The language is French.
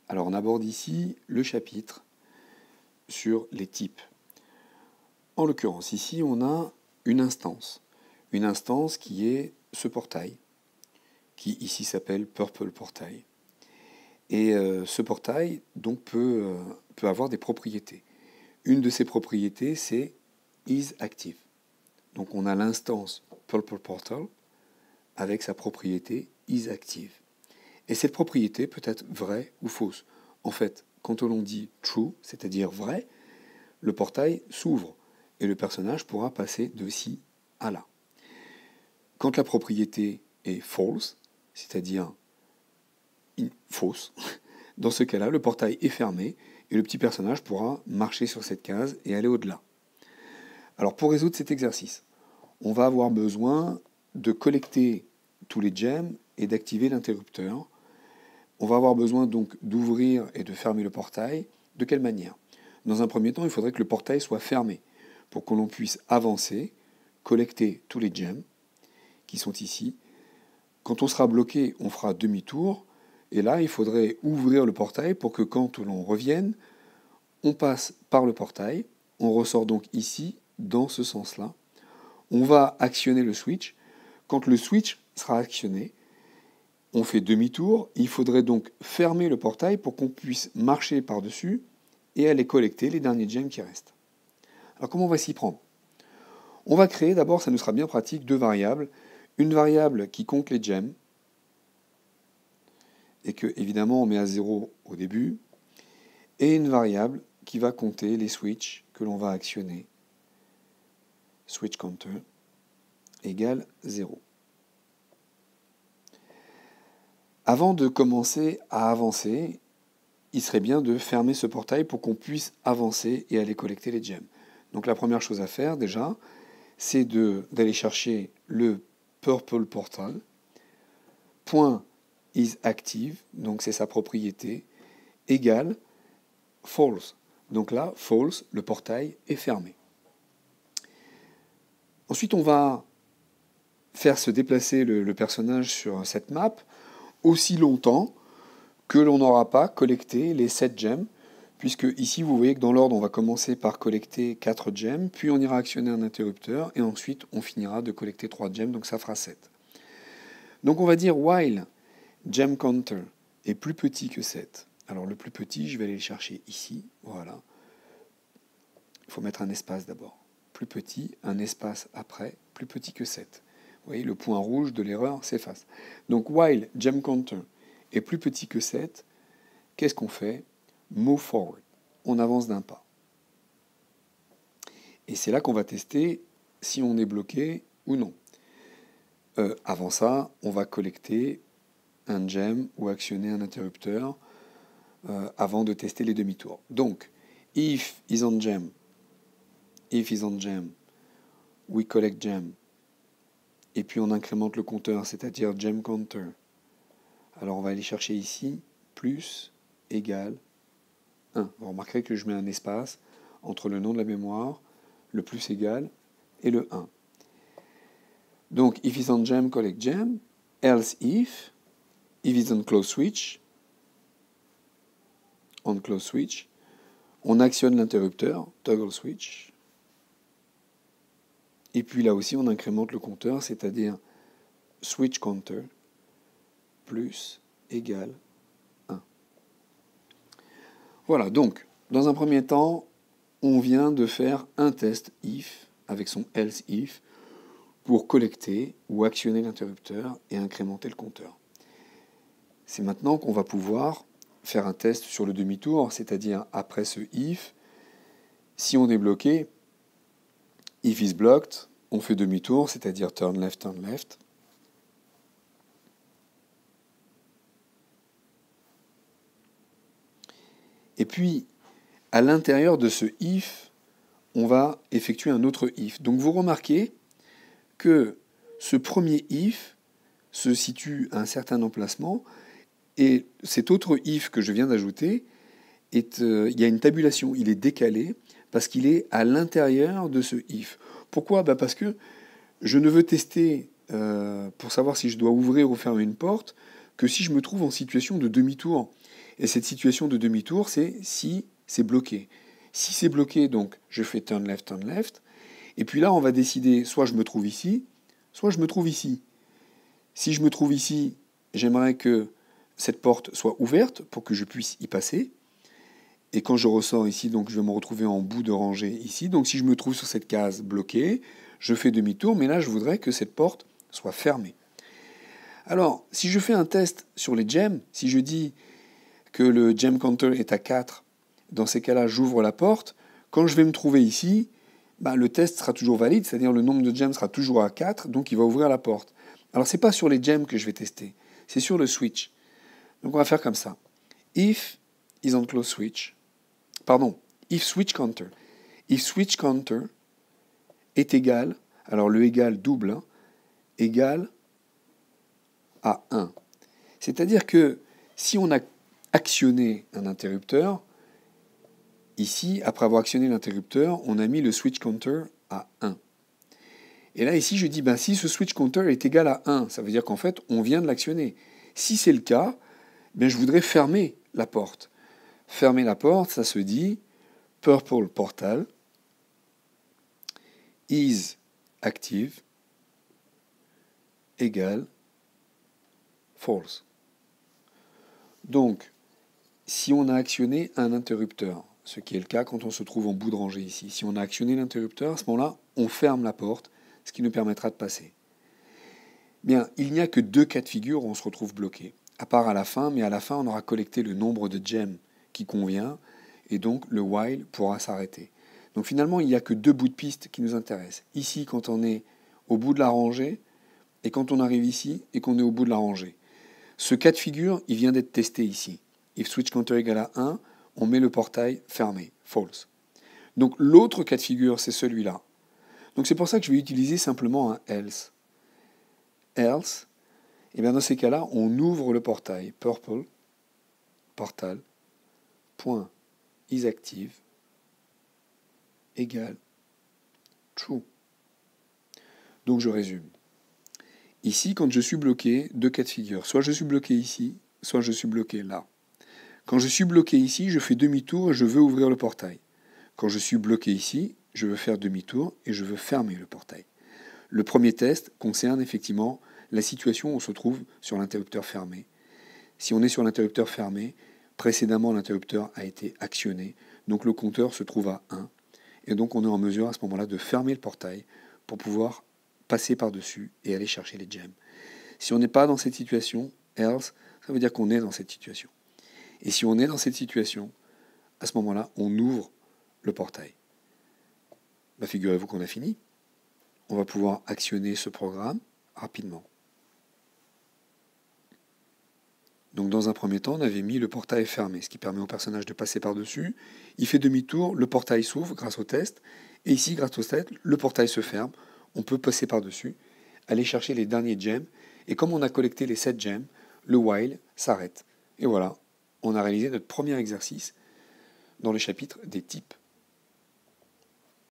Alors on aborde ici le chapitre sur les types. En l'occurrence, ici on a une instance qui est ce portail, qui ici s'appelle Purple Portail. Et ce portail donc peut avoir des propriétés. Une de ces propriétés, c'est isActive. Donc on a l'instance Purple Portal avec sa propriété isActive. Et cette propriété peut être vraie ou fausse. En fait, quand on dit true, c'est-à-dire vrai, le portail s'ouvre et le personnage pourra passer de ci à là. Quand la propriété est false, c'est-à-dire fausse, dans ce cas-là, le portail est fermé et le petit personnage pourra marcher sur cette case et aller au-delà. Alors pour résoudre cet exercice, on va avoir besoin de collecter tous les gems et d'activer l'interrupteur. On va avoir besoin donc d'ouvrir et de fermer le portail. De quelle manière? Dans un premier temps, il faudrait que le portail soit fermé pour que l'on puisse avancer, collecter tous les gems qui sont ici. Quand on sera bloqué, on fera demi-tour. Et là, il faudrait ouvrir le portail pour que quand l'on revienne, on passe par le portail. On ressort donc ici, dans ce sens-là. On va actionner le switch. Quand le switch sera actionné, on fait demi-tour. Il faudrait donc fermer le portail pour qu'on puisse marcher par-dessus et aller collecter les derniers gems qui restent. Alors comment on va s'y prendre? On va créer, d'abord, ça nous sera bien pratique, deux variables. Une variable qui compte les gems, et que, évidemment, on met à 0 au début, et une variable qui va compter les switches que l'on va actionner. Switch counter égale 0. Avant de commencer à avancer, il serait bien de fermer ce portail pour qu'on puisse avancer et aller collecter les gems. Donc la première chose à faire déjà, c'est d'aller chercher le Purple Portal, point isActive, donc c'est sa propriété, égale false. Donc là, false, le portail est fermé. Ensuite, on va faire se déplacer le personnage sur cette map aussi longtemps que l'on n'aura pas collecté les 7 gems, puisque ici, vous voyez que dans l'ordre, on va commencer par collecter 4 gems, puis on ira actionner un interrupteur, et ensuite, on finira de collecter 3 gems, donc ça fera 7. Donc on va dire while gem counter est plus petit que 7. Alors le plus petit, je vais aller le chercher ici, voilà. Il faut mettre un espace d'abord. Plus petit, un espace après, plus petit que 7. Vous voyez, le point rouge de l'erreur s'efface. Donc while gem counter est plus petit que 7, qu'est-ce qu'on fait? Move forward. On avance d'un pas. Et c'est là qu'on va tester si on est bloqué ou non. Avant ça, on va collecter un gem ou actionner un interrupteur avant de tester les demi-tours. Donc, if is on gem, we collect gem, et puis on incrémente le compteur, c'est-à-dire gem counter. Alors on va aller chercher ici, plus, égale 1. Vous remarquerez que je mets un espace entre le nom de la mémoire, le plus égal, et le 1. Donc, if is on gem, collect gem, else if is on close switch, on actionne l'interrupteur, toggle switch, et puis là aussi on incrémente le compteur, c'est-à-dire switch counter plus égale 1. Voilà, donc, dans un premier temps, on vient de faire un test if, avec son else if, pour collecter ou actionner l'interrupteur et incrémenter le compteur. C'est maintenant qu'on va pouvoir faire un test sur le demi-tour, c'est-à-dire après ce if, si on est bloqué, if is blocked, on fait demi-tour, c'est-à-dire turn left. Et puis, à l'intérieur de ce if, on va effectuer un autre if. Donc vous remarquez que ce premier if se situe à un certain emplacement, et cet autre if que je viens d'ajouter, il y a une tabulation, il est décalé, parce qu'il est à l'intérieur de ce if. Pourquoi? Parce que je ne veux tester, pour savoir si je dois ouvrir ou fermer une porte, que si je me trouve en situation de demi-tour. Et cette situation de demi-tour, c'est si c'est bloqué. Si c'est bloqué, donc je fais turn left. Et puis là, on va décider, soit je me trouve ici, soit je me trouve ici. Si je me trouve ici, j'aimerais que cette porte soit ouverte pour que je puisse y passer. Et quand je ressors ici, donc je vais me retrouver en bout de rangée ici. Donc si je me trouve sur cette case bloquée, je fais demi-tour, mais là je voudrais que cette porte soit fermée. Alors, si je fais un test sur les gems, si je dis que le gem counter est à 4, dans ces cas-là, j'ouvre la porte. Quand je vais me trouver ici, le test sera toujours valide, c'est-à-dire le nombre de gems sera toujours à 4, donc il va ouvrir la porte. Alors, ce n'est pas sur les gems que je vais tester, c'est sur le switch. Donc, on va faire comme ça. If is on close switch, if switch counter. If switch counter est égal, alors le égal double, égal à 1. C'est-à-dire que si on a actionné un interrupteur, ici, après avoir actionné l'interrupteur, on a mis le switch counter à 1. Et là, ici, je dis, si ce switch counter est égal à 1, ça veut dire qu'en fait, on vient de l'actionner. Si c'est le cas, je voudrais fermer la porte. Fermer la porte, ça se dit purple portal is active égale false. Donc, si on a actionné un interrupteur, ce qui est le cas quand on se trouve en bout de rangée ici, si on a actionné l'interrupteur, à ce moment-là, on ferme la porte, ce qui nous permettra de passer. Bien, il n'y a que 2 cas de figure où on se retrouve bloqué, à part à la fin, mais à la fin, on aura collecté le nombre de gems qui convient, et donc le while pourra s'arrêter. Donc finalement, il n'y a que 2 bouts de piste qui nous intéressent. Ici, quand on est au bout de la rangée, et quand on arrive ici, et qu'on est au bout de la rangée. Ce cas de figure, il vient d'être testé ici. If switch counter égale à 1, on met le portail fermé, false. Donc l'autre cas de figure, c'est celui-là. Donc c'est pour ça que je vais utiliser simplement un else. Else, et bien dans ces cas-là, on ouvre le portail, purple, portal, point, isActive, égale true. Donc je résume. Ici, quand je suis bloqué, 2 cas de figure. Soit je suis bloqué ici, soit je suis bloqué là. Quand je suis bloqué ici, je fais demi-tour et je veux ouvrir le portail. Quand je suis bloqué ici, je veux faire demi-tour et je veux fermer le portail. Le premier test concerne effectivement la situation où on se trouve sur l'interrupteur fermé. Si on est sur l'interrupteur fermé, précédemment l'interrupteur a été actionné, donc le compteur se trouve à 1. Et donc on est en mesure à ce moment-là de fermer le portail pour pouvoir passer par-dessus et aller chercher les gems. Si on n'est pas dans cette situation, else, ça veut dire qu'on est dans cette situation. Et si on est dans cette situation, à ce moment-là, on ouvre le portail. Figurez-vous qu'on a fini. On va pouvoir actionner ce programme rapidement. Donc dans un premier temps, on avait mis le portail fermé, ce qui permet au personnage de passer par-dessus. Il fait demi-tour, le portail s'ouvre grâce au test. Et ici, grâce au test, le portail se ferme. On peut passer par-dessus, aller chercher les derniers gems. Et comme on a collecté les 7 gems, le while s'arrête. Et voilà, on a réalisé notre premier exercice dans le chapitre des types.